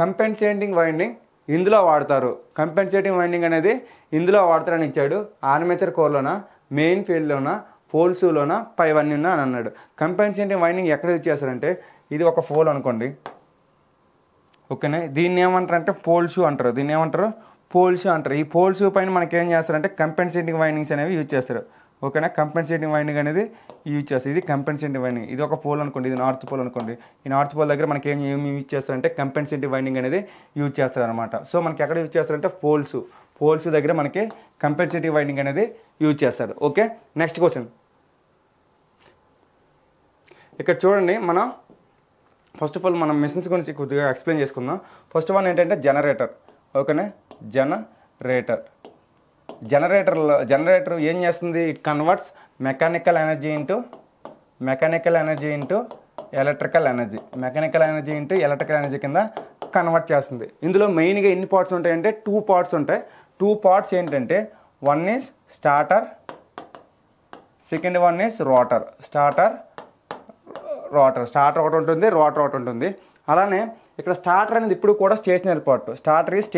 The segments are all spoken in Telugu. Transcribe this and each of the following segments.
కంపెన్సేటింగ్ వైండింగ్ ఇందులో వాడతారు. కంపెన్సేటింగ్ వైండింగ్ అనేది ఇందులో వాడతారని ఇచ్చాడు. ఆర్మేచర్ కోర్లోనా, మెయిన్ ఫీల్డ్లోనా, పోల్స్లోనా, పైవన్నీ అని అన్నాడు. కంపెన్సేటింగ్ వైండింగ్ ఎక్కడ యూజ్ చేస్తారంటే ఇది ఒక పోల్ అనుకోండి, ఓకేనా. దీన్ని ఏమంటారంటే పోల్స్ అంటారు. దీన్ని ఏమంటారు? పోల్స్ అంటారు. ఈ పోల్స్ పైన మనకి ఏం చేస్తారంటే కంపెన్సేటింగ్ వైండింగ్స్ అనేవి యూజ్ చేస్తారు, ఓకేనా. కంపెన్సేటింగ్ వైండింగ్ అనేది యూజ్ చేస్తారు. ఇది కంపెన్సేటింగ్ వైండింగ్. ఇది ఒక పోల్ అనుకోండి, ఇది నార్త్ పోల్ అనుకోండి. ఈ నార్త్ పోల్ దగ్గర మనకి ఏమి యూజ్ చేస్తారంటే కంపెన్సేటింగ్ వైండింగ్ అనేది యూజ్ చేస్తారు అనమాట. సో మనకి ఎక్కడ యూజ్ చేస్తారంటే పోల్స్ దగ్గర మనకి కంపెన్సేటివ్ వైండింగ్ అనేది యూజ్ చేస్తారు. Okay, next question. ఇక్కడ చూడండి, మనం ఫస్ట్ ఆఫ్ ఆల్ మనం మెషిన్స్ గురించి కొద్దిగా ఎక్స్ప్లెయిన్ చేసుకుందాం. ఫస్ట్ వన్ ఏంటంటే జనరేటర్, ఓకేనా. జనరేటర్ ఏం చేస్తుంది? It converts mechanical energy into electrical energy కింద కన్వర్ట్ చేస్తుంది. ఇందులో మెయిన్గా ఎన్ని పార్ట్స్ ఉంటాయంటే 2 పార్ట్స్ ఉంటాయి. 2 పార్ట్స్ ఏంటంటే one is starter, second one is rotor. Starter ఒకటి ఉంటుంది, రోటర్ ఒకటి ఉంటుంది. అలానే ఇక్కడ స్టార్టర్ అనేది ఇప్పుడు కూడా stationary part. Starter is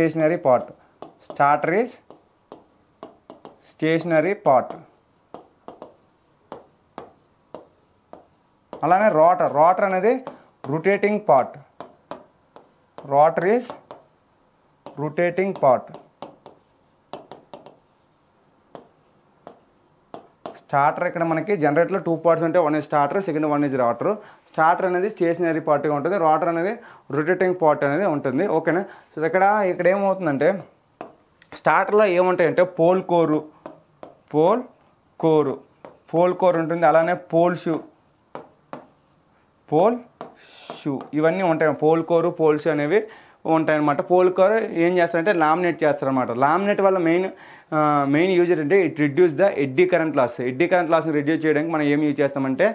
stationary part. అలానే రోటర్ అనేది rotating part. Rotor is rotating part. Starter ఇక్కడ మనకి జనరేటర్లో 2 పార్ట్స్ ఉంటాయి. One is starter, second one is rotor. Starter అనేది స్టేషనరీ పార్ట్గా ఉంటుంది, రోటర్ అనేది రొటేటింగ్ పార్ట్ అనేది ఉంటుంది, ఓకేనా. సో ఇక్కడ ఏమవుతుందంటే స్టార్టర్లో ఏముంటాయంటే పోల్ కోర్ ఉంటుంది. అలానే పోల్ షూ ఇవన్నీ ఉంటాయి. పోల్ షూ అనేవి ఉంటాయన్నమాట. పోల్ కోర్ ఏం చేస్తారంటే లామినేట్ చేస్తారన్నమాట. లామినేట్ వల్ల మెయిన్ యూజ్ అంటే it reduce the eddy current లాస్ని రిడ్యూస్ చేయడానికి మనం ఏం యూజ్ చేస్తామంటే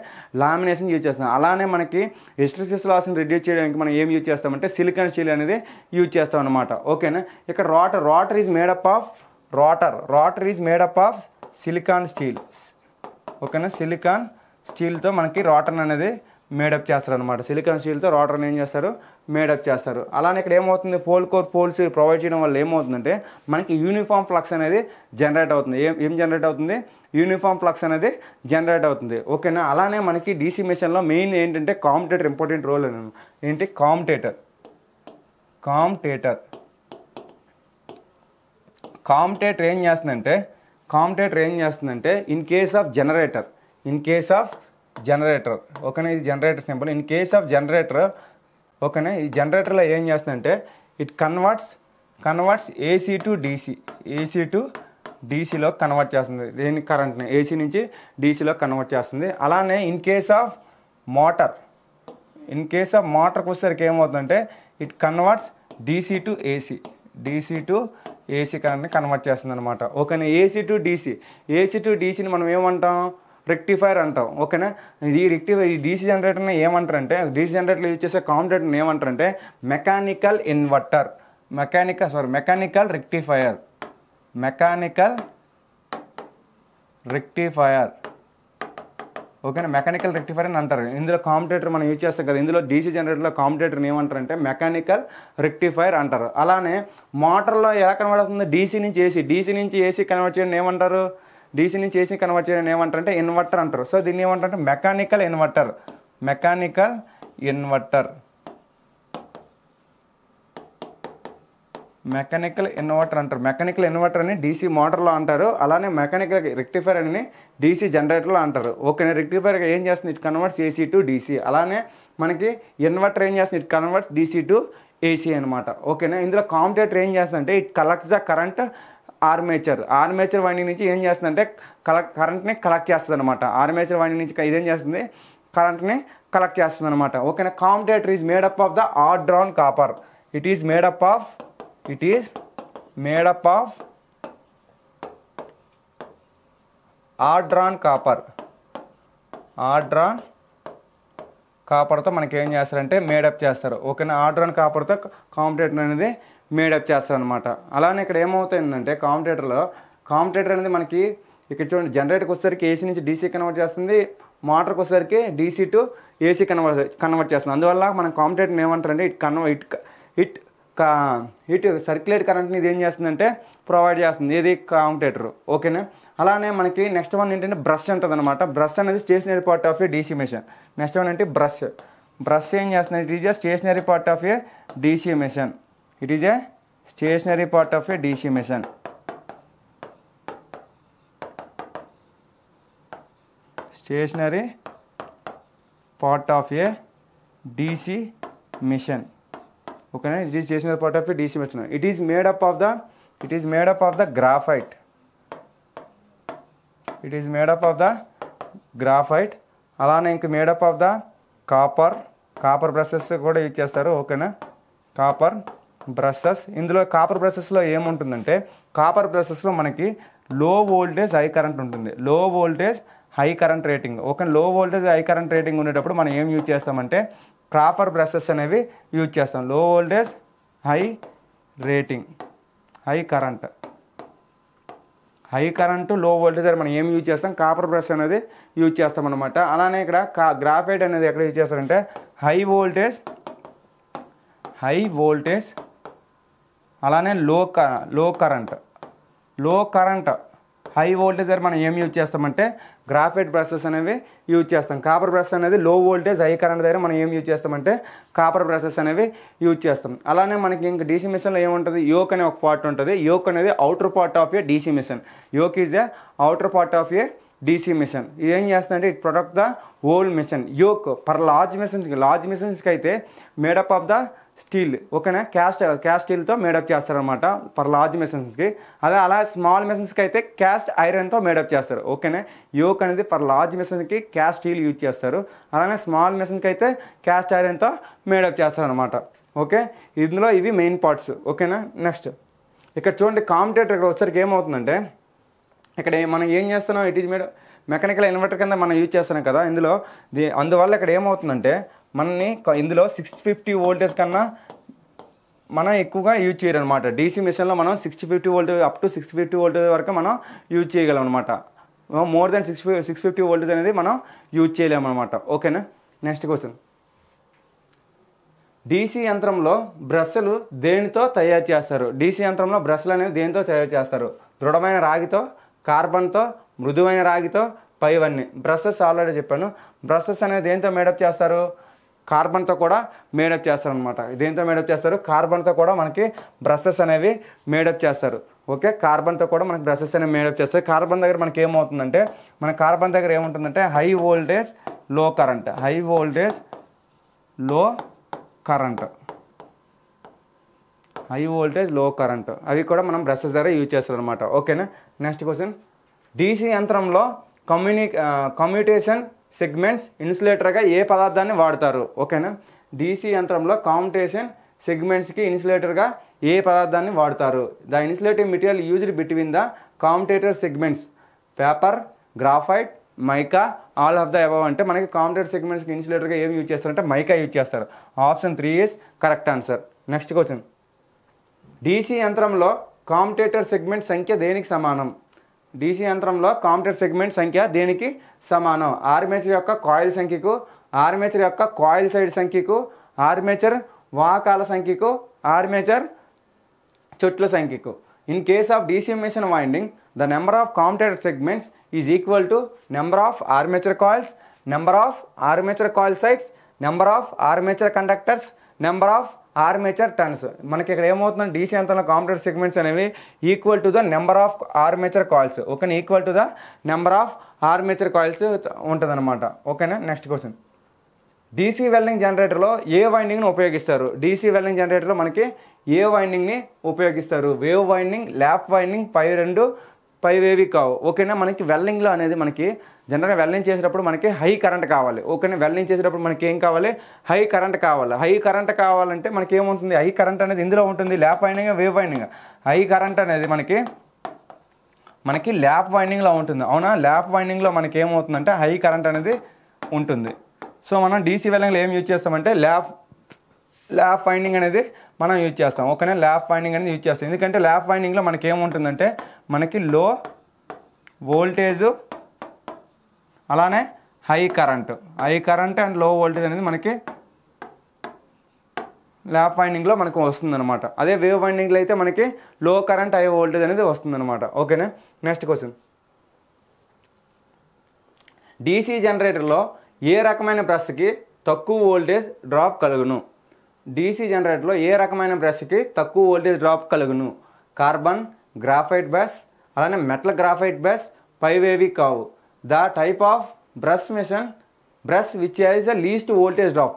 లామినేషన్ యూజ్ చేస్తాం. అలానే మనకి హిస్టెరిసిస్ లాస్ని రిడ్యూస్ చేయడానికి మనం ఏం యూజ్ చేస్తామంటే సిలికాన్ స్టీల్ అనేది యూజ్ చేస్తాం అనమాట, ఓకేనా. ఇక్కడ rotor is made up of silicon steel, ఓకేనా. సిలికాన్ స్టీల్తో మనకి రోటర్ అనేది మేడప్ చేస్తారు అనమాట. సిలికాన్ స్టీల్తో రోటర్ని ఏం చేస్తారు? మేడప్ చేస్తారు. అలానే ఇక్కడ ఏమవుతుంది? పోల్స్ ప్రొవైడ్ చేయడం వల్ల ఏమవుతుందంటే మనకి యూనిఫామ్ ఫ్లక్స్ అనేది జనరేట్ అవుతుంది. ఏం జనరేట్ అవుతుంది? యూనిఫామ్ ఫ్లక్స్ అనేది జనరేట్ అవుతుంది, ఓకేనా. అలానే మనకి డీసీ మెషిన్లో మెయిన్ ఏంటంటే కామ్యుటేటర్ ఇంపార్టెంట్ రోల్ అని. ఏంటి? కామ్యుటేటర్ ఏం చేస్తుందంటే ఇన్ కేస్ ఆఫ్ జనరేటర్, ఓకేనా. ఇది generator symbol. In case of generator, ఓకేనా. ఈ జనరేటర్లో ఏం చేస్తుందంటే ఇట్ కన్వర్ట్స్ ఏసీ టు డీసీలో కన్వర్ట్ చేస్తుంది. దేని కరెంట్ని ఏసీ నుంచి డీసీలో కన్వర్ట్ చేస్తుంది. అలానే ఇన్ కేస్ ఆఫ్ మోటార్కి వచ్చేసరికి ఏమవుతుందంటే it converts DC to AC కరెంట్ని కన్వర్ట్ చేస్తుంది అనమాట, ఓకేనా. ఏసీ టు డీసీని మనం ఏమంటాం? రెక్టిఫైర్ అంటాం, ఓకేనా. ఈ డీసీ జనరేటర్ని ఏమంటారంటే డీసీ జనరేటర్లో యూజ్ చేసే కాంపోనెంట్ని ఏమంటారంటే మెకానికల్ రెక్టిఫైర్, ఓకేనా. మెకానికల్ రెక్టిఫైర్ అని అంటారు. ఇందులో కాంపిటేటర్ మనం యూజ్ చేస్తాం కదా, ఇందులో డీసీ జనరేటర్లో కాంపిటేటర్ని ఏమంటారంటే మెకానికల్ రెక్టిఫైర్ అంటారు. అలానే మోటార్లో ఎలా కన్వర్ట్ అవుతుంది? డీసీ నుంచి ఏసీ కన్వర్ట్ చేయడం ఏమంటారు? డీసీ నుంచి ఏసీ కన్వర్ట్ చేయడం ఏమంటారంటే ఇన్వర్టర్ అంటారు. సో దీన్ని ఏమంటారంటే మెకానికల్ ఇన్వర్టర్ అంటారు. మెకానికల్ ఇన్వర్టర్ అని డీసీ మోటార్లో అంటారు. అలానే మెకానికల్ రెక్టిఫైర్ అని డీసీ జనరేటర్లో అంటారు, ఓకేనా. రెక్టిఫైర్ ఏం చేస్తుంది? It converts AC to DC. అలానే మనకి ఇన్వర్టర్ ఏం చేస్తుంది? It converts DC to AC అనమాట, ఓకేనా. ఇందులో కామ్యుటేటర్ ఏం చేస్తుందంటే it collects the current armature winding నుంచి ఏం చేస్తుందంటే కరెంట్ని కలెక్ట్ చేస్తుంది అనమాట. ఆర్మేచర్ వైండింగ్ నుంచి ఇదేం చేస్తుంది? కరెంట్ని కలెక్ట్ చేస్తుంది అనమాట, ఓకేనా. Commutator is made up of the hard drawn copper. It is made up of hard drawn కాపర్తో మనకి ఏం చేస్తారంటే మేడప్ చేస్తారు, ఓకేనా. ఆర్ డ్రాన్ కాపర్తో కామ్యుటేటర్ అనేది మేడప్ చేస్తారు అనమాట. అలానే ఇక్కడ ఏమవుతుందంటే కామ్యుటేటర్ అనేది మనకి ఇక్కడ చూడండి, జనరేటర్కి వచ్చేసరికి ఏసీ నుంచి డీసీ కన్వర్ట్ చేస్తుంది, మోటార్కి వచ్చేసరికి డీసీ టు ఏసీ కన్వర్ట్ చేస్తుంది. అందువల్ల మనం కామ్యుటేటర్ని ఏమంటారంటే ఇట్ ఇటు సర్క్యులేట్ కరెంట్ని ఇది ఏం చేస్తుందంటే ప్రొవైడ్ చేస్తుంది, ఏది కాంపిటేటర్. ఓకేనా. అలానే మనకి నెక్స్ట్ వన్ ఏంటంటే బ్రష్ ఉంటుంది అనమాట. బ్రష్ అనేది stationary part of a DC machine. Next one అంటే బ్రష్. బ్రష్ ఏం చేస్తుంది, it is a stationary part of a DC machine. It is a stationary part of a DC machine. Stationary part of a DC machine. ఓకేనా. It is stationary part of a DC machine. It is made up of the graphite. It is made up of the graphite. అలానే ఇంక made up of the copper brushes కూడా యూజ్ చేస్తారు. ఓకేనా. Copper brushes. ఇందులో కాపర్ బ్రషెస్లో ఏముంటుందంటే, కాపర్ బ్రషెస్లో మనకి లో వోల్టేజ్ హై కరెంట్ ఉంటుంది. లో voltage high current rating. Okay. లో వోల్టేజ్ హై కరెంట్ రేటింగ్ ఉండేటప్పుడు మనం ఏం యూజ్ చేస్తామంటే కాపర్ బ్రషెస్ అనేవి యూజ్ చేస్తాం. లో voltage high rating, high current లో వోల్టేజ్ అని మనం ఏం యూజ్ చేస్తాం, కాపర్ బ్రష్ అనేది యూజ్ చేస్తాం అనమాట. అలానే ఇక్కడ గ్రాఫైట్ అనేది ఎక్కడ యూజ్ చేస్తారంటే హై వోల్టేజ్ అలానే లో కరెంట్ హై వోల్టేజ్ అని మనం ఏం యూజ్ చేస్తామంటే గ్రాఫైట్ బ్రషెస్ అనేవి యూజ్ చేస్తాం. కాపర్ బ్రష్ అనేది లో వోల్టేజ్ హై కరెంట్ దగ్గర మనం ఏం యూజ్ చేస్తామంటే కాపర్ బ్రషెస్ అనేవి యూజ్ చేస్తాం. అలానే మనకి ఇంకా డీసీ మిషన్లో ఏముంటుంది, యోక్ అనే ఒక పార్ట్ ఉంటుంది. యోక్ అనేది outer part of a DC machine. Yoke is a outer part of a DC machine. ఇది ఏం చేస్తుందంటే it protect the whole machine. Yoke for large మిషన్స్కి అయితే మేడప్ ఆఫ్ ద స్టీల్. ఓకేనా. క్యాస్ట్ స్టీల్తో మేడప్ చేస్తారనమాట ఫర్ లార్జ్ మిషన్స్కి. అలా స్మాల్ మిషన్స్కి అయితే క్యాస్ట్ ఐరన్తో మేడప్ చేస్తారు. ఓకేనా. యోక్ అనేది ఫర్ లార్జ్ మిషన్కి క్యాస్ట్ స్టీల్ యూజ్ చేస్తారు. అలానే స్మాల్ మిషన్కి అయితే క్యాస్ట్ ఐరన్తో మేడప్ చేస్తారు అనమాట. ఓకే. ఇందులో ఇవి మెయిన్ పార్ట్స్. ఓకేనా. నెక్స్ట్ ఇక్కడ చూడండి, కాంపిటేటర్ ఇక్కడ వచ్చరికి ఏమవుతుందంటే, ఇక్కడ మనం ఏం చేస్తున్నాం, it is made mechanical inverter కింద మనం యూజ్ చేస్తున్నాం కదా ఇందులో. అందువల్ల ఇక్కడ ఏమవుతుందంటే మనని ఇందులో 650 వోల్టేజ్ కన్నా మనం ఎక్కువగా యూజ్ చేయాలన్నమాట. డీసీ మిషన్లో మనం 650 వోల్టేజ్ అప్ టు 650 వోల్టేజ్ వరకు మనం యూజ్ చేయగలం అనమాట. మోర్ దెన్ 650 వోల్టేజ్ అనేది మనం యూజ్ చేయలేము అనమాట. ఓకేనా. నెక్స్ట్ క్వశ్చన్, డీసీ యంత్రంలో బ్రష్లు దేనితో తయారు చేస్తారు? డీసీ యంత్రంలో బ్రష్లు అనేవి దేనితో తయారు చేస్తారు? దృఢమైన రాగితో, కార్బన్తో, మృదువైన రాగితో, పైవన్నీ. బ్రషెస్ ఆల్రెడీ చెప్పాను. బ్రషెస్ అనేది దేంతో మేడప్ చేస్తారు? కార్బన్తో కూడా మేడప్ చేస్తారనమాట. దేంతో మేడప్ చేస్తారు? కార్బన్తో కూడా మనకి బ్రషెస్ అనేవి మేడప్ చేస్తారు. ఓకే. కార్బన్తో కూడా మనకి బ్రషెస్ అనేవి మేడప్ చేస్తారు. కార్బన్ దగ్గర మనకి ఏమవుతుందంటే, మన కార్బన్ దగ్గర ఏముంటుందంటే హై వోల్టేజ్ లో కరెంట్, హై వోల్టేజ్ లో కరెంట్, హై వోల్టేజ్ లో కరెంట్ అవి కూడా మనం బ్రషెస్ దగ్గర యూజ్ చేస్తాం అనమాట. ఓకేనా. నెక్స్ట్ క్వశ్చన్, డీసీ యంత్రంలో కమ్యూటేషన్ సెగ్మెంట్స్ ఇన్సులేటర్గా ఏ పదార్థాన్ని వాడతారు? ఓకేనా. డీసీ యంత్రంలో కమ్యూటేషన్ సెగ్మెంట్స్కి ఇన్సులేటర్గా ఏ పదార్థాన్ని వాడతారు? The insulative material used between the commutator segments paper, graphite, mica, all of the above. అంటే మనకి కమ్యూటేటర్ సెగ్మెంట్స్కి ఇన్సులేటర్గా ఏమి యూజ్ చేస్తారంటే మైకా యూజ్ చేస్తారు. Option 3 is correct answer. Next question, DC యంత్రంలో కమ్యూటేటర్ సెగ్మెంట్ సంఖ్య దేనికి సమానం? డీసీ యంత్రంలో కమ్యూటేటర్ సెగ్మెంట్ సంఖ్య దేనికి సమానం? ఆర్మేచర్ యొక్క కాయిల్ సంఖ్యకు, ఆర్మేచర్ యొక్క కాయిల్ సైడ్ సంఖ్యకు, ఆర్మేచర్ వాహకాల సంఖ్యకు, ఆర్మేచర్ చుట్ల సంఖ్యకు. In case of DC machine winding, the number of commutator segments is equal to number of armature coils, number of armature coil sides, number of armature conductors, number of armature turns. మనకి ఇక్కడ ఏమవుతుందంటే డీసీ యంత్రంలో కమ్యూటేటర్ సెగ్మెంట్స్ అనేవి equal to the number of armature coils. ఓకేనా. Equal to the number of armature coils ఉంటుంది అనమాట. ఓకేనా. నెక్స్ట్ క్వశ్చన్, డీసీ వెల్డింగ్ జనరేటర్లో ఏ వైండింగ్ని ఉపయోగిస్తారు? డీసీ వెల్డింగ్ జనరేటర్లో మనకి ఏ వైండింగ్ని ఉపయోగిస్తారు? వేవ్ వైండింగ్, ల్యాప్ వైండింగ్, పైవేవి కావు. ఓకేనా. మనకి వెల్డింగ్లో అనేది మనకి జనరల్గా వెల్డింగ్ చేసేటప్పుడు మనకి హై కరెంట్ కావాలి. ఓకేనా. వెల్డింగ్ చేసేటప్పుడు మనకి ఏం కావాలి? హై కరెంట్ కావాలి. హై కరెంట్ కావాలంటే మనకి ఏముంటుంది? హై కరెంట్ అనేది ఇందులో ఉంటుంది. Lap winding, wave winding. High current అనేది మనకి ల్యాప్ వైండింగ్లో ఉంటుంది. అవునా. ల్యాప్ వైండింగ్లో మనకి ఏమవుతుందంటే హై కరెంట్ అనేది ఉంటుంది. సో మనం డీసీ వెల్డింగ్లో ఏం యూజ్ చేస్తామంటే ల్యాప్ వైండింగ్ అనేది మనం యూజ్ చేస్తాం. ఓకేనా. ల్యాప్ వైండింగ్ అనేది యూజ్ చేస్తాం. ఎందుకంటే ల్యాప్ వైండింగ్లో మనకి ఏముంటుందంటే మనకి లో వోల్టేజు అలానే హై కరెంట్ అండ్ లో వోల్టేజ్ అనేది మనకి ల్యాప్ వైండింగ్లో మనకు వస్తుందన్నమాట. అదే వేవ్ వైండింగ్లో అయితే మనకి లో కరెంట్ హై వోల్టేజ్ అనేది వస్తుందన్నమాట. ఓకేనా. నెక్స్ట్ క్వశ్చన్, డీసీ జనరేటర్లో ఏ రకమైన బ్రష్కి తక్కువ వోల్టేజ్ డ్రాప్ కలుగును? డీసీ జనరేటర్లో ఏ రకమైన బ్రష్కి తక్కువ వోల్టేజ్ డ్రాప్ కలుగును? కార్బన్, గ్రాఫైట్ బ్రష్, అలానే మెటల్ గ్రాఫైట్ బ్రష్, పైవేవి కావు. The type of brush machine brush which has the least voltage drop.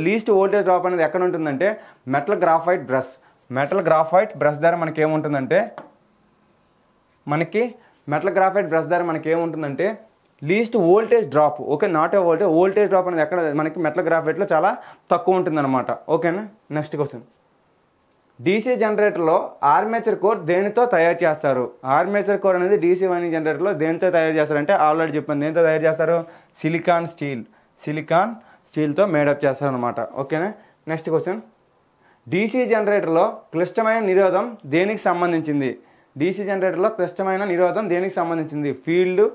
Least voltage drop అనేది ఎక్కడ ఉంటుందంటే metal graphite brush. Metal graphite brush ద్వారా మనకి ఏముంటుందంటే least voltage drop. Okay, not a voltage drop అనేది ఎక్కడ మనకి మెటల్ గ్రాఫైట్లో చాలా తక్కువ ఉంటుందన్నమాట. ఓకేనా. నెక్స్ట్ క్వశ్చన్, డీసీ జనరేటర్లో ఆర్మేచర్ కోర్ దేనితో తయారు చేస్తారు? ఆర్మేచర్ కోర్ అనేది డీసీ వైండింగ్ జనరేటర్లో దేనితో తయారు చేస్తారంటే ఆల్రెడీ చెప్పాను. దేనితో తయారు చేస్తారు? సిలికాన్ స్టీల్తో మేడప్ చేస్తారు అనమాట. ఓకేనా. నెక్స్ట్ క్వశ్చన్, డీసీ జనరేటర్లో క్లిష్టమైన నిరోధం దేనికి సంబంధించింది? డీసీ జనరేటర్లో క్లిష్టమైన నిరోధం దేనికి సంబంధించింది? Field,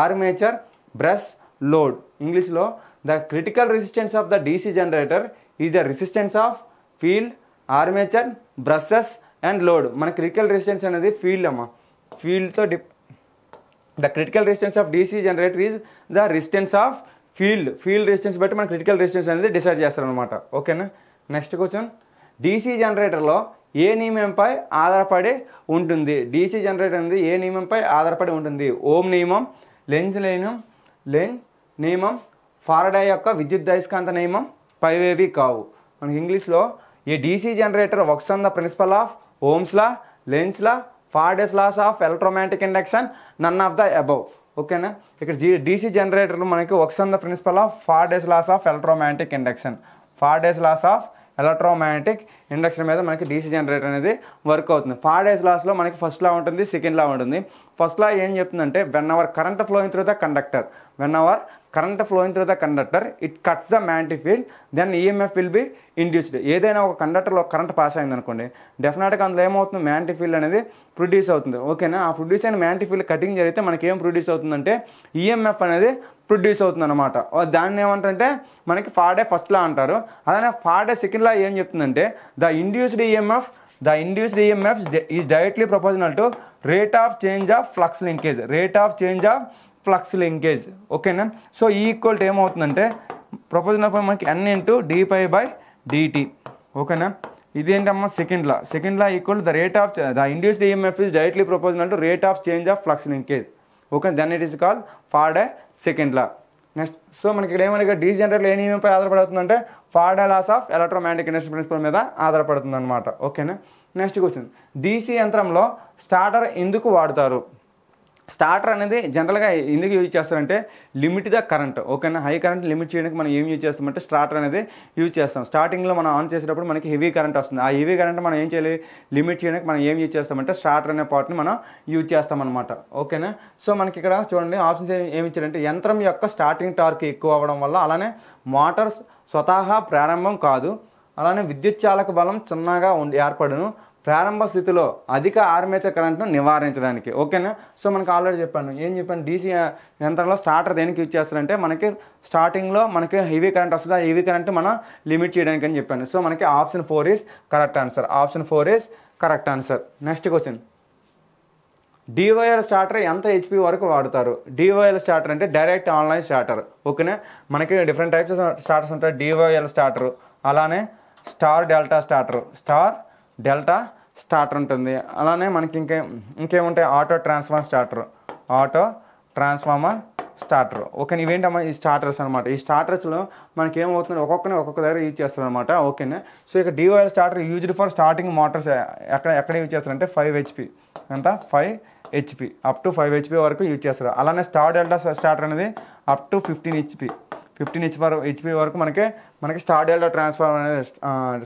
armature, brush, load. ఇంగ్లీష్లో the critical resistance of the DC generator is the resistance of field, armature, brushes and load. మన క్రిటికల్ రెసిస్టెన్స్ అనేది ఫీల్డ్ అమ్మ. ఫీల్డ్తో the critical resistance of DC generator is the resistance of field resistance బట్టి మన క్రిటికల్ రెసిస్టెన్స్ అనేది డిసైడ్ చేస్తారనమాట. ఓకేనా. నెక్స్ట్ క్వశ్చన్, డీసీ జనరేటర్లో ఏ నియమంపై ఆధారపడి ఉంటుంది? డీసీ జనరేటర్ అనేది ఏ నియమంపై ఆధారపడి ఉంటుంది? ఓం నియమం, లెంజ్ నియమం, ఫారడే యొక్క విద్యుదయస్కాంత నియమం, పైవేవి కావు. మనకి ఇంగ్లీష్లో a DC generator works on the principle of Ohm's law, Lenz law, Faraday's laws of electromagnetic induction, none of the above. ఓకేనా. ఇక్కడ డీసీ జనరేటర్లు మనకి works on the principle of Faraday's laws of electromagnetic induction మీద మనకి డీసీ జనరేటర్ అనేది వర్క్ అవుతుంది. ఫారడేస్ లాస్లో మనకి ఫస్ట్ లా ఉంటుంది, సెకండ్ లా ఉంటుంది. ఫస్ట్ లా ఏం చెప్తుందంటే when our current flowing through the conductor it cuts the magnetic field then EMF will be induced. ఏదైనా ఒక కండక్టర్లో కరెంట్ పాస్ అయింది అనుకోండి, డెఫినెట్గా అందులో ఏమవుతుంది? మ్యాగ్నెటిక్ ఫీల్డ్ అనేది ప్రొడ్యూస్ అవుతుంది. ఓకేనా. ఆ ప్రొడ్యూస్ అయిన మ్యాగ్నెటిక్ ఫీల్డ్ కటింగ్ జరిగితే మనకి ఏం ప్రొడ్యూస్ అవుతుందంటే ఈఎంఎఫ్ అనేది ప్రొడ్యూస్ అవుతుంది అనమాట. దాన్ని ఏమంటారంటే మనకి ఫారడే ఫస్ట్ లా అంటారు. అలానే ఫారడే సెకండ్ లా ఏం చెప్తుందంటే the induced EMF is directly proportional to rate of change of flux linkage. ఓకేనా. సో ఈక్వల్ టు ఏమవుతుందంటే ప్రపోర్షనల్ మనకి n ఇంటూ dπ/dt. ఓకేనా. ఇదేంటమ్మా second law equal the rate of the induced EMF is directly proportional to rate of change of flux linkage. Okay, then it is called Faraday second law. Next, so మనకి ఇక్కడ ఏమైనా డీసీ జనరేటర్ ఏ నియమంపై ఆధారపడుతుందంటే Faraday laws of electromagnetic induction principal మీద ఆధారపడుతుంది అనమాట. ఓకేనా. నెక్స్ట్ క్వశ్చన్, డీసీ యంత్రంలో స్టార్టర్ ఎందుకు వాడతారు? స్టార్టర్ అనేది జనరల్గా ఎందుకు యూజ్ చేస్తారంటే లిమిట్ ద కరెంట్. ఓకేనా. హై కరెంట్ లిమిట్ చేయడానికి మనం ఏం యూజ్ చేస్తామంటే స్టార్టర్ అనేది యూజ్ చేస్తాం. స్టార్టింగ్లో మనం ఆన్ చేసేటప్పుడు మనకి హెవీ కరెంట్ వస్తుంది. ఆ హెవీ కరెంట్ మనం ఏం చేయాలి? లిమిట్ చేయడానికి మనం ఏం యూజ్ చేస్తామంటే స్టార్టర్ అనే పార్ట్ని మనం యూజ్ చేస్తామన్నమాట. ఓకేనా. సో మనకి ఇక్కడ చూడండి ఆప్షన్స్ ఏమి ఇచ్చారంటే యంత్రం యొక్క స్టార్టింగ్ టార్క్ ఎక్కువ అవ్వడం వల్ల, అలానే మోటార్ స్వతహా ప్రారంభం కాదు, అలానే విద్యుత్ చాలక బలం చిన్నగా ఏర్పడును, ప్రారంభ స్థితిలో అధిక ఆర్మేచర్ కరెంట్ను నివారించడానికి. ఓకేనా. సో మనకి ఆల్రెడీ చెప్పాను. డీసీ యంత్రంలో స్టార్టర్ దేనికి యూజ్ చేస్తారంటే మనకి స్టార్టింగ్లో మనకి హెవీ కరెంట్ వస్తుంది. ఆ హెవీ కరెంట్ మనం లిమిట్ చేయడానికి అని చెప్పాను. సో మనకి option 4 is correct answer. Next question, DYL starter ఎంత హెచ్పి వరకు వాడతారు? డివైఎల్ స్టార్టర్ అంటే డైరెక్ట్ ఆన్లైన్ స్టార్టర్. ఓకేనా. మనకి డిఫరెంట్ టైప్స్ స్టార్టర్స్ ఉంటాయి. డివైఎల్ స్టార్టర్, అలానే స్టార్ డెల్టా స్టార్టర్ ఉంటుంది. అలానే మనకి ఇంకేముంటాయి? Auto transformer starter. ఓకే, ఇవేంటమ్మా? ఈ స్టార్టర్స్ అనమాట. ఈ స్టార్టర్స్లో మనకి ఏమవుతుంది? ఒక్కొక్క దగ్గర యూజ్ చేస్తారు అనమాట. ఓకేనా. సో ఇక DYL starter used for starting motors ఎక్కడ యూజ్ చేస్తారంటే 5 HP. ఎంత? 5 HP, అప్ టు 5 HP వరకు యూజ్ చేస్తారు. అలానే స్టార్ డెల్టా స్టార్టర్ అనేది అప్ టు 15 HP వరకు మనకి స్టార్ డెల్టా ట్రాన్స్ఫార్మర్ అనేది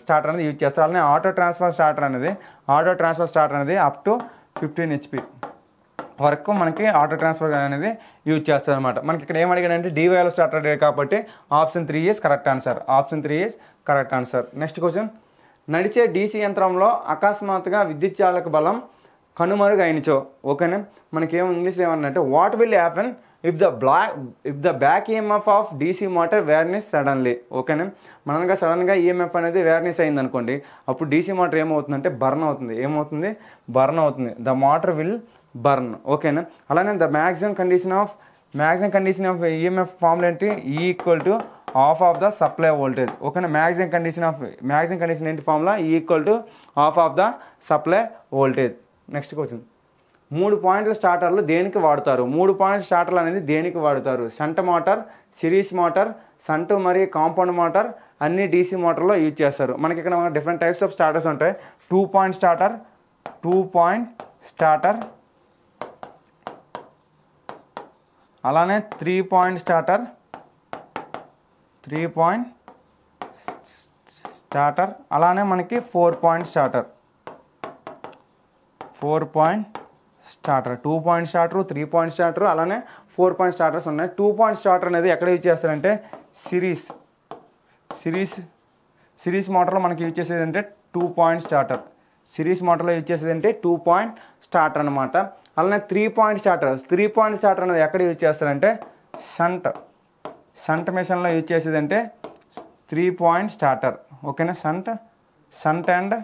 స్టార్టర్ అనేది యూజ్ చేస్తారు. అలానే ఆటో ట్రాన్స్ఫర్ స్టార్టర్ అనేది అప్ టు 15 HP వరకు మనకి ఆటో ట్రాన్స్ఫర్ అనేది యూజ్ చేస్తారు అనమాట. మనకి ఇక్కడ ఏమడిగాడంటే డివైఎల్ స్టార్టర్ కాబట్టి option 3 is correct answer. Next question, నడిచే డీసీ యంత్రంలో అకస్మాత్తుగా విద్యుత్ చాలక బలం కనుమరుగైనచో. ఓకేనా. మనకేమో ఇంగ్లీష్లో ఏమన్నంటే what will happen if the back EMF of DC motor vanishes suddenly. ఓకేనా, మనగా సడన్గా ఈఎంఎఫ్ అనేది వేర్నిస్ అయింది అనుకోండి, అప్పుడు డీసీ మోటార్ ఏమవుతుందంటే బర్న్ అవుతుంది. ఏమవుతుంది? బర్న్ అవుతుంది. The motor will burn. ఓకేనా, అలానే the maximum condition of EMF formula ఏంటి? ఈ equal to half of the supply voltage. ఓకేనా, మ్యాక్సిమం కండిషన్ ఏంటి ఫార్ములా? ఈ equal to half of the supply voltage. Next question, 3 పాయింట్ల స్టార్టర్లు దేనికి వాడతారు? 3 పాయింట్ స్టార్టర్లు అనేది దేనికి వాడతారు? Shunt motor, series motor, shunt మరియు కాంపౌండ్ మోటార్ అన్ని డీసీ మోటార్లో యూజ్ చేస్తారు. మనకి ఇక్కడ డిఫరెంట్ టైప్స్ ఆఫ్ స్టార్టర్స్ ఉంటాయి. 2 పాయింట్ స్టార్టర్, అలానే 3 పాయింట్ స్టార్టర్, అలానే మనకి 4 point starter. 2 point starter, 3 point starter, అలానే 4 పాయింట్ స్టార్టర్స్ ఉన్నాయి. 2 పాయింట్ స్టార్టర్ అనేది ఎక్కడ యూజ్ చేస్తారంటే సిరీస్ మోటార్లో మనకి యూజ్ చేసేది అంటే 2 పాయింట్ స్టార్టర్. సిరీస్ మోటార్లో యూజ్ చేసేది అంటే 2 పాయింట్ స్టార్టర్ అనమాట. అలానే 3 పాయింట్ స్టార్టర్ అనేది ఎక్కడ యూజ్ చేస్తారంటే షంట్ మెషిన్లో యూజ్ చేసేది అంటే 3 పాయింట్ స్టార్టర్. ఓకేనా, షంట్ అండ్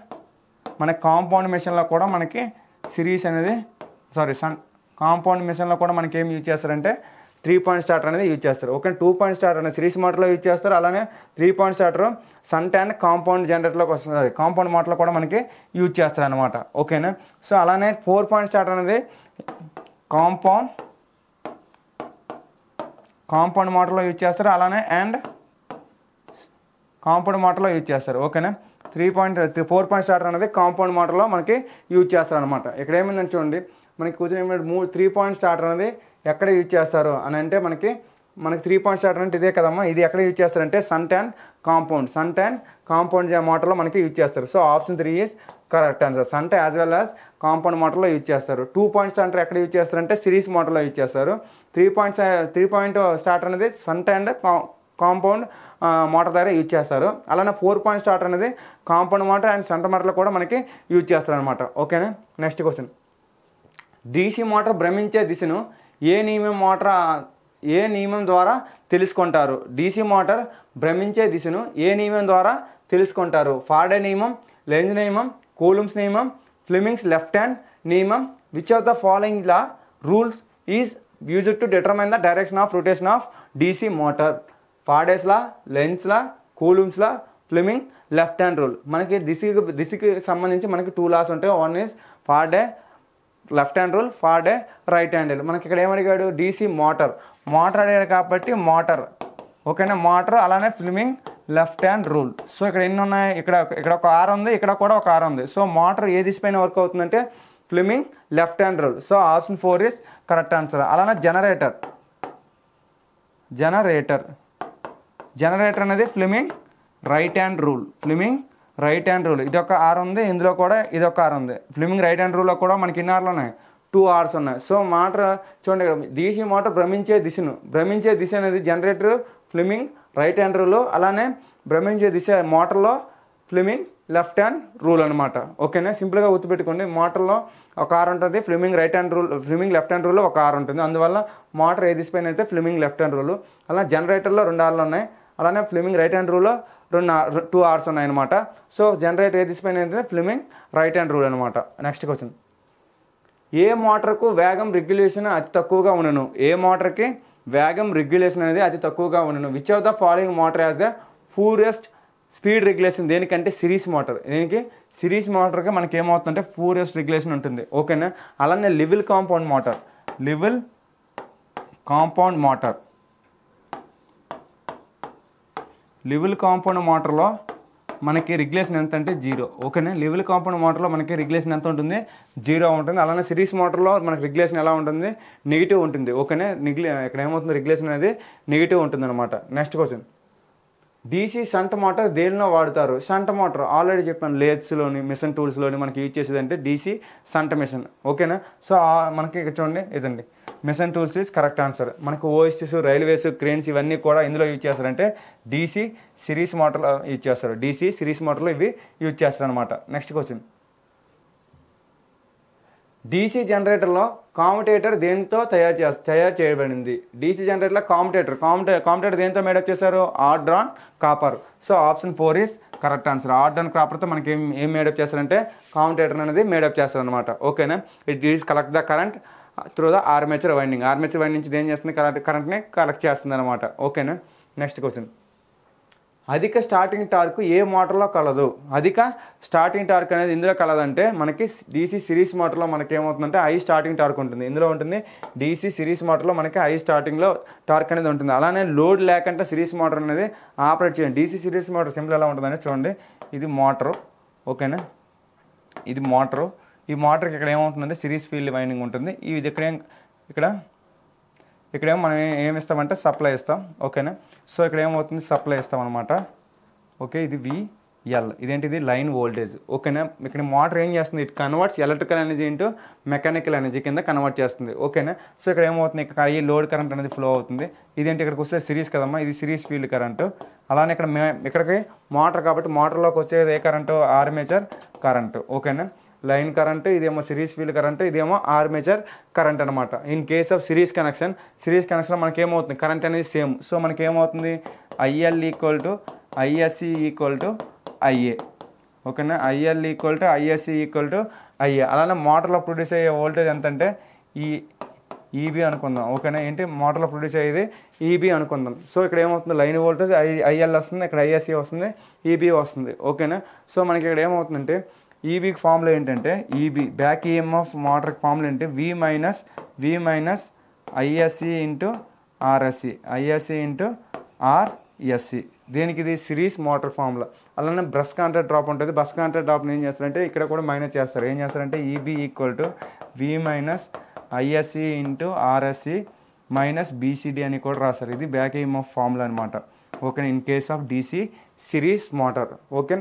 మన కాంపౌండ్ మెషిన్లో కూడా మనకి కాంపౌండ్ మెషిన్లో కూడా మనకి ఏం యూజ్ చేస్తారంటే 3 పాయింట్ స్టార్టర్ అనేది యూజ్ చేస్తారు. ఓకే, 2 పాయింట్ స్టార్టర్ అనేది సిరీస్ మోటార్లో యూజ్ చేస్తారు. అలానే 3 point starter shunt and compound జనరేటర్లోకి వస్తుంది. కాంపౌండ్ మోటార్లో కూడా మనకి యూజ్ చేస్తారు అనమాట. ఓకేనా, సో అలానే 4 పాయింట్ స్టార్టర్ అనేది కాంపౌండ్ మోటార్లో యూజ్ చేస్తారు. అలానే కాంపౌండ్ మోటార్లో యూజ్ చేస్తారు. ఓకేనా, 4 పాయింట్ స్టార్టర్ అనేది కాంపౌండ్ మోటార్లో మనకి యూజ్ చేస్తారు అనమాట. ఇక్కడ ఏమైందని చూడండి, మనకి కూర్చొని 3 పాయింట్ స్టార్టర్ అనేది ఎక్కడ యూజ్ చేస్తారు అని అంటే మనకి 3 పాయింట్ స్టార్టర్ అంటే ఇదే కదమ్మా. ఇది ఎక్కడ యూజ్ చేస్తారంటే షంట్ అండ్ కాంపౌండ్ మోటార్లో మనకి యూజ్ చేస్తారు. So option 3 is correct answer. Shunt as well as compound మోటార్లో యూజ్ చేస్తారు. 2 పాయింట్ స్టార్టర్ ఎక్కడ యూజ్ చేస్తారంటే సిరీస్ మోటార్లో యూజ్ చేస్తారు. 3 పాయింట్ స్టార్టర్ అనేది షంట్ అండ్ కాంపౌండ్ మోటార్ దగ్గర యూజ్ చేస్తారు. అలానే 4 పాయింట్ స్టార్టర్ అనేది కాంపౌండ్ మోటార్ అండ్ షంట్ మోటార్లో కూడా మనకి యూజ్ చేస్తారు అనమాట. ఓకేనా, నెక్స్ట్ క్వశ్చన్, డీసీ మోటార్ భ్రమించే దిశను ఏ నియమం ద్వారా తెలుసుకుంటారు? డీసీ మోటార్ భ్రమించే దిశను ఏ నియమం ద్వారా తెలుసుకుంటారు? ఫారడే నియమం, లెంజ్ నియమం, కూలుంబ్స్ నియమం, ఫ్లెమింగ్స్ లెఫ్ట్ హ్యాండ్ నియమం. Which of the following rules is used to determine the direction of rotation of DC motor? Faraday's law, Lenz law, Coulomb's law, Fleming left hand rule. మనకి దిశకి సంబంధించి మనకి 2 లాస్ ఉంటాయి. 1 is Faraday left hand rule, Faraday right hand rule. మనకి ఇక్కడ ఏమడిగాడు? డీసీ మోటార్ అడిగాడు కాబట్టి మోటార్. ఓకేనా, మోటార్ అలానే Fleming left hand rule. So ఇక్కడ ఎన్ని ఉన్నాయి? ఇక్కడ ఒక ఆర్ ఉంది, ఇక్కడ కూడా ఒక ఆర్ ఉంది. సో మోటార్ ఏ దిశ పైన వర్క్ అవుతుందంటే Fleming left hand rule. So option 4 is correct answer. అలానే జనరేటర్ అనేది ఫ్లెమింగ్ రైట్ హ్యాండ్ రూల్. ఇది ఒక ఆర్ ఉంది, ఇందులో కూడా ఇది ఒక ఆర్ ఉంది. ఫ్లెమింగ్ రైట్ హ్యాండ్ రూల్లో కూడా మనకి ఇన్ని ఆర్లు ఉన్నాయి, 2 ఆర్స్ ఉన్నాయి. సో మోటార్ చూడండి, డీసీ మోటార్ భ్రమించే దిశ అనేది generator Fleming right hand rule, అలానే భ్రమించే దిశ మోటార్లో ఫ్లెమింగ్ లెఫ్ట్ హ్యాండ్ రూల్ అనమాట. ఓకేనా, సింపుల్గా గుర్తుపెట్టుకోండి. మోటార్లో ఒక ఆర్ ఉంటుంది, ఫ్లెమింగ్ లెఫ్ట్ హ్యాండ్ రూల్లో ఒక ఆర్ ఉంటుంది. అందువల్ల మోటార్ ఏ దిశ పైన అయితే ఫ్లెమింగ్ లెఫ్ట్ హ్యాండ్ రూల్. అలా జనరేటర్లో 2 ఆర్లు ఉన్నాయి, అలానే ఫ్లెమింగ్ రైట్ హ్యాండ్ రూల్లో 2 ఆర్స్ ఉన్నాయి అనమాట. సో జనరేటర్ ఏ దిశ పైన అయితే ఫ్లెమింగ్ రైట్ హ్యాండ్ రూల్ అనమాట. నెక్స్ట్ క్వశ్చన్, ఏ మోటార్కు వేగం రెగ్యులేషన్ అతి తక్కువగా ఉండను? ఏ మోటార్కి వేగం రెగ్యులేషన్ అనేది అతి తక్కువగా ఉండను? Which of the following motor as the poorest speed regulation? దేనికంటే సిరీస్ మోటార్. సిరీస్ మోటార్కి మనకి ఏమవుతుందంటే పూరెస్ట్ రెగ్యులేషన్ ఉంటుంది. ఓకేనా, అలానే లివిల్ కాంపౌండ్ మోటార్లో మనకి రెగ్యులేషన్ ఎంత అంటే 0. ఓకేనా, లివిల్ కాంపౌండ్ మోటార్లో మనకి రెగ్యులేషన్ ఎంత ఉంటుంది? 0 ఉంటుంది. అలానే సిరీస్ మోటార్లో మనకి రెగ్యులేషన్ ఎలా ఉంటుంది? నెగిటివ్ ఉంటుంది. ఓకేనా, ఇక్కడ ఏమవుతుంది? రెగ్యులేషన్ అనేది నెగిటివ్ ఉంటుంది అనమాట. Next question, DC shunt motor దేనిలో వాడతారు? షంట్ మోటార్ ఆల్రెడీ చెప్పాను, లేత్స్లోని మిషన్ టూల్స్లోని మనకి యూజ్ చేసేది అంటే డీసీ షంట్ మిషన్. ఓకేనా, సో మనకి ఇక్కడ చూడండి, ఇదండి machine tools is correct answer. మనకు ఓఎస్టీస్, రైల్వేస్, క్రేన్స్ ఇవన్నీ కూడా ఇందులో యూజ్ చేస్తారంటే డీసీ సిరీస్ మోటార్లో యూజ్ చేస్తారు. ఇవి యూజ్ చేస్తారు అనమాట. నెక్స్ట్ క్వశ్చన్, డీసీ జనరేటర్లో కామ్యుటేటర్ దేంతో తయారు చేయబడింది? డీసీ జనరేటర్లో కామ్యుటేటర్ దేంతో మేడప్ చేశారు? Hard drawn copper. So option 4 is correct answer. Hard drawn కాపర్తో మనకి ఏం మేడప్ చేస్తారంటే కామ్యుటేటర్ అనేది మేడప్ చేస్తారు అనమాట. ఓకేనా? It is collect the current through the armature winding. Armature winding నుంచి ఏం చేస్తుంది? కరెంట్ని కలెక్ట్ చేస్తుంది అనమాట. ఓకేనా? Next question. అధిక స్టార్టింగ్ టార్క్ ఏ మోటార్లో కలదు? అధిక స్టార్టింగ్ టార్క్ అనేది ఇందులో కలదంటే మనకి డీసీ సిరీస్ మోటార్లో మనకి ఏమవుతుందంటే హై స్టార్టింగ్ టార్క్ ఉంటుంది. ఇందులో ఉంటుంది డీసీ సిరీస్ మోటార్లో మనకి హై స్టార్టింగ్లో టార్క్ అనేది ఉంటుంది. అలానే లోడ్ లేకుండా సిరీస్ మోటార్ అనేది ఆపరేట్ చేయండి. డీసీ సిరీస్ మోటార్ సింపుల్ ఎలా ఉంటుందని చూడండి. ఇది మోటారు. ఓకేనా? ఇది మోటారు. ఈ మోటార్కి ఇక్కడ ఏమవుతుందంటే సిరీస్ ఫీల్డ్ వైండింగ్ ఉంటుంది. ఇది ఇక్కడేమో మనం ఏమి ఇస్తామంటే సప్లై ఇస్తాం. ఓకేనా? సో ఇక్కడ ఏమవుతుంది? సప్లై ఇస్తాం అనమాట. ఓకే, ఇది విఎల్. ఇదేంటిది? Line voltage. ఓకేనా? ఇక్కడ మోటార్ ఏం చేస్తుంది? It converts electrical energy into mechanical energy కింద కన్వర్ట్ చేస్తుంది. ఓకేనా? సో ఇక్కడ ఏమవుతుంది? ఇక్కడ ఈ లోడ్ కరెంట్ అనేది ఫ్లో అవుతుంది. ఇదేంటి? ఇక్కడికి వస్తే సిరీస్ కదమ్మా, ఇది సిరీస్ ఫీల్డ్ కరెంటు. అలానే ఇక్కడికి మోటార్ కాబట్టి మోటార్లోకి వచ్చేది ఏ కరెంటు? Armature current. ఓకేనా? లైన్ కరెంటు, ఇదేమో సిరీస్ ఫీల్డ్ కరెంటు, ఇదేమో ఆర్మేచర్ కరెంట్ అనమాట. ఇన్ కేస్ ఆఫ్ సిరీస్ కనెక్షన్లో మనకి ఏమవుతుంది? కరెంట్ అనేది సేమ్. సో మనకి ఏమవుతుంది? IL equal to ISC equal to IA. ఓకేనా? IL equal to ISC equal to IA. అలానే మోటార్లో ప్రొడ్యూస్ అయ్యే వోల్టేజ్ ఎంత అంటే ఈబీ అనుకుందాం. ఓకేనా? ఏంటి? మోటార్లో ప్రొడ్యూస్ అయ్యేది ఈబీ అనుకుందాం. సో ఇక్కడ ఏమవుతుంది? లైన్ వోల్టేజ్ ఐఎల్ వస్తుంది, ఇక్కడ ఐఎస్సి వస్తుంది, ఈబీ వస్తుంది. ఓకేనా? సో మనకి ఇక్కడ ఏమవుతుందంటే ఈబీకి ఫార్ములా ఏంటంటే ఈబీ బ్యాక్ ఈఎంఎఫ్ మోటార్కి ఫార్ములా ఏంటి? V minus ISC into RSC. దేనికి? ఇది సిరీస్ మోటార్ ఫార్ములా. అలానే బ్రష్ కాంటాక్ట్ డ్రాప్ ఉంటుంది. బ్రష్ కాంటాక్ట్ డ్రాప్ని ఏం చేస్తారంటే ఇక్కడ కూడా మైనస్ చేస్తారు. ఏం చేస్తారంటే EB equal to V minus ISC into RSC minus BCD అని కూడా రాస్తారు. ఇది బ్యాక్ ఈఎంఎఫ్ ఫార్ములా అనమాట. Okay, in case of DC series motor. Okay,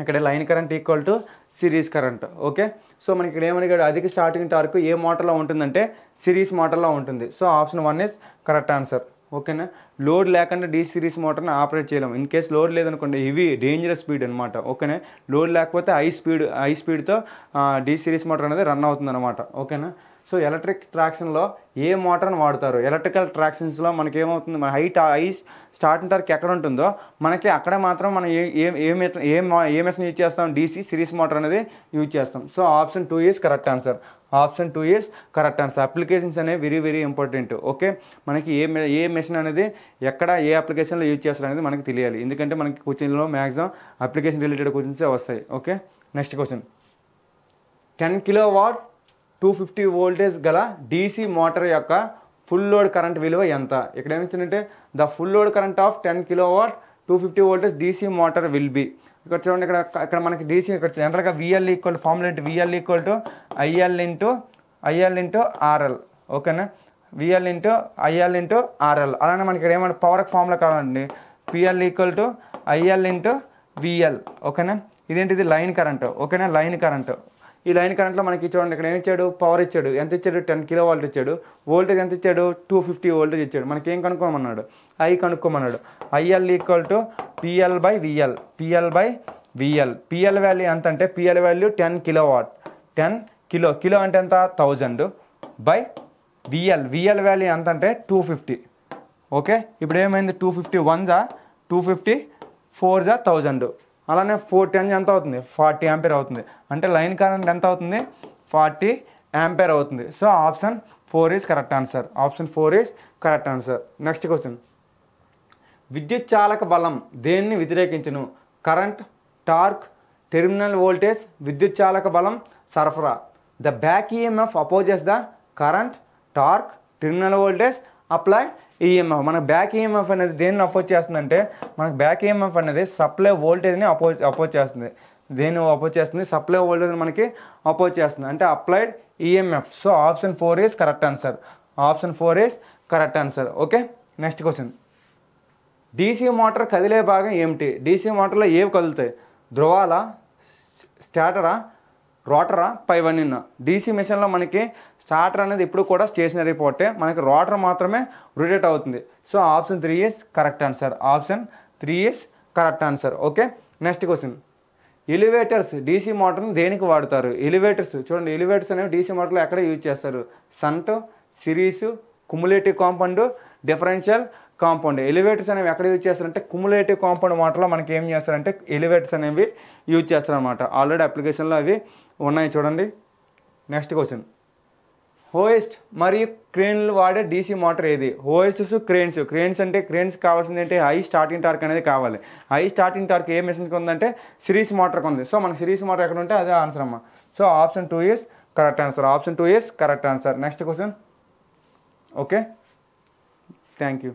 ఇక్కడ line current equal to series current. Okay, so మనకి ఇక్కడ ఏమడిగాడు? అధిక స్టార్టింగ్ టార్క్ ఏ మోటార్లో ఉంటుందంటే సిరీస్ మోటార్లో ఉంటుంది. So option 1 is correct answer. ఓకేనా? లోడ్ లేకుండా డీ సిరీస్ మోటార్ని ఆపరేట్ చేయలేము. ఇన్ కేస్ లోడ్ లేదనుకోండి, ఇవి డేంజరస్ స్పీడ్ అనమాట. ఓకేనా? లోడ్ లేకపోతే హై స్పీడ్తో డీ సిరీస్ మోటార్ అనేది రన్ అవుతుంది అనమాట. ఓకేనా? సో ఎలక్ట్రిక్ ట్రాక్షన్లో ఏ మోటార్ని వాడతారు? ఎలక్ట్రికల్ ట్రాక్షన్స్లో మనకి ఏమవుతుంది? మన హై స్టార్టింగ్ టార్క్ ఎక్కడ ఉంటుందో మనకి అక్కడ మాత్రం మనం ఏ మెషిన్ యూజ్ చేస్తాం? డీసీ సిరీస్ మోటార్ అనేది యూజ్ చేస్తాం. So option 2 is correct answer. Option 2 is correct answer. Applications అనేవి వెరీ వెరీ ఇంపార్టెంట్. ఓకే, మనకి ఏ మెషిన్ అనేది ఎక్కడ ఏ అప్లికేషన్లో యూజ్ చేస్తారు అనేది మనకి తెలియాలి. ఎందుకంటే మనకి క్వశ్చన్లో మ్యాక్సిమం అప్లికేషన్ రిలేటెడ్ క్వశ్చన్సే వస్తాయి. Okay, next question. 10 kilowatt 250 voltage గల డీసీ మోటార్ యొక్క ఫుల్ లోడ్ కరెంట్ విలువ ఎంత? ఇక్కడ ఏమిచ్చిందంటే the full load current of 10 kilowatt 250 voltage DC motor will be. ఇక్కడ చూడండి, ఇక్కడ మనకి డీసీ ఇక్కడ జనరల్గా విఎల్ ఈక్వల్ ఫార్ములా ఏంటి? VL equal to IL into RL. ఓకేనా? VL into IL into RL. అలానే మనకి ఇక్కడ ఏమంటే పవర్కి ఫార్ములా కావాలండి. PL equal to IL into VL. ఓకేనా? ఇదేంటిది? Line current. ఓకేనా? Line current. ఈ లైన్ కరెంట్లో మనకి చూడండి, ఇక్కడ ఏమి ఇచ్చాడు? పవర్ ఇచ్చాడు. ఎంత ఇచ్చాడు? 10 కిలో వాల్ట్ ఇచ్చాడు. వోల్టేజ్ ఎంత ఇచ్చాడు? 250 వోల్టేజ్ ఇచ్చాడు. మనకి ఏం కనుక్కోమన్నాడు? ఐ కనుక్కోమన్నాడు. IL equal to PL by VL. PL value ఎంత అంటే పిఎల్ వాల్యూ 10 కిలోవాట్. 10 కిలో అంటే ఎంత? 1000 బై విఎల్ వాల్యూ ఎంత అంటే 250. ఓకే, ఇప్పుడు ఏమైంది? 250 1 250 4 1000. అలానే 4 10 ఎంత అవుతుంది? 40 యాంపేర్ అవుతుంది. అంటే లైన్ కరెంట్ ఎంత అవుతుంది? 40 యాంపేర్ అవుతుంది. So option 4 is correct answer. Option 4 is correct answer. Next question. విద్యుత్ చాలక బలం దేన్ని వ్యతిరేకించును? కరెంట్, టార్క్, టెర్మినల్ వోల్టేజ్, విద్యుత్ చాలక బలం, సరఫరా. The back EMF opposes the current, torque, terminal voltage, applied EMF. మన బ్యాక్ ఈఎంఎఫ్ అనేది దేన్ని అపోజ్ చేస్తుందంటే మనకు బ్యాక్ ఈఎంఎఫ్ అనేది సప్లై వోల్టేజ్ని అపోజ్ చేస్తుంది. దేన్ని అపోజ్ చేస్తుంది? సప్లై వోల్టేజ్ని మనకి అపోజ్ చేస్తుంది. అంటే applied EMF. So option 4 is correct answer. Option 4 is correct answer. Okay, next question. DC motor కదిలే భాగం ఏమిటి? డీసీ మోటార్లో ఏవి కదులుతాయి? ధ్రువాల, స్టార్టరా, రోటరా, పైవన్నీ. డీసీ మిషన్లో మనకి స్టార్టర్ అనేది ఇప్పుడు కూడా స్టేషనరీ పోర్టే, మనకి రోటర్ మాత్రమే రొటేట్ అవుతుంది. So option 3 is correct answer. Option 3 is correct answer. Okay, next question. Elevators DC మోటార్ని దేనికి వాడతారు? ఎలివేటర్స్ చూడండి, ఎలివేటర్స్ అనేవి డీసీ మోటార్లో ఎక్కడ యూజ్ చేస్తారు? Shunt, series, cumulative compound, differential compound. Elevators అనేవి ఎక్కడ యూజ్ చేస్తారంటే కుములేటివ్ కాంపౌండ్ మోటార్లో మనకి ఏం చేస్తారంటే ఎలివేటర్స్ అనేవి యూజ్ చేస్తారనమాట. ఆల్రెడీ అప్లికేషన్లో అవి ఉన్నాయి చూడండి. నెక్స్ట్ క్వశ్చన్, హోయెస్ట్ మరియు క్రేన్లు వాడే డీసీ మోటార్ ఏది? హోయెస్ట్స్, క్రేన్స్ అంటే క్రేన్స్ కావాల్సింది ఏంటి? హై స్టార్టింగ్ టార్క్ అనేది కావాలి. హై స్టార్టింగ్ టార్క్ ఏ మెషిన్కి ఉందంటే సిరీస్ మోటార్కి ఉంది. సో మనకి సిరీస్ మోటార్ ఎక్కడ ఉంటే అదే ఆన్సర్ అమ్మా. So option 2 is correct answer. Option 2 is correct answer. Next question. Okay, thank you.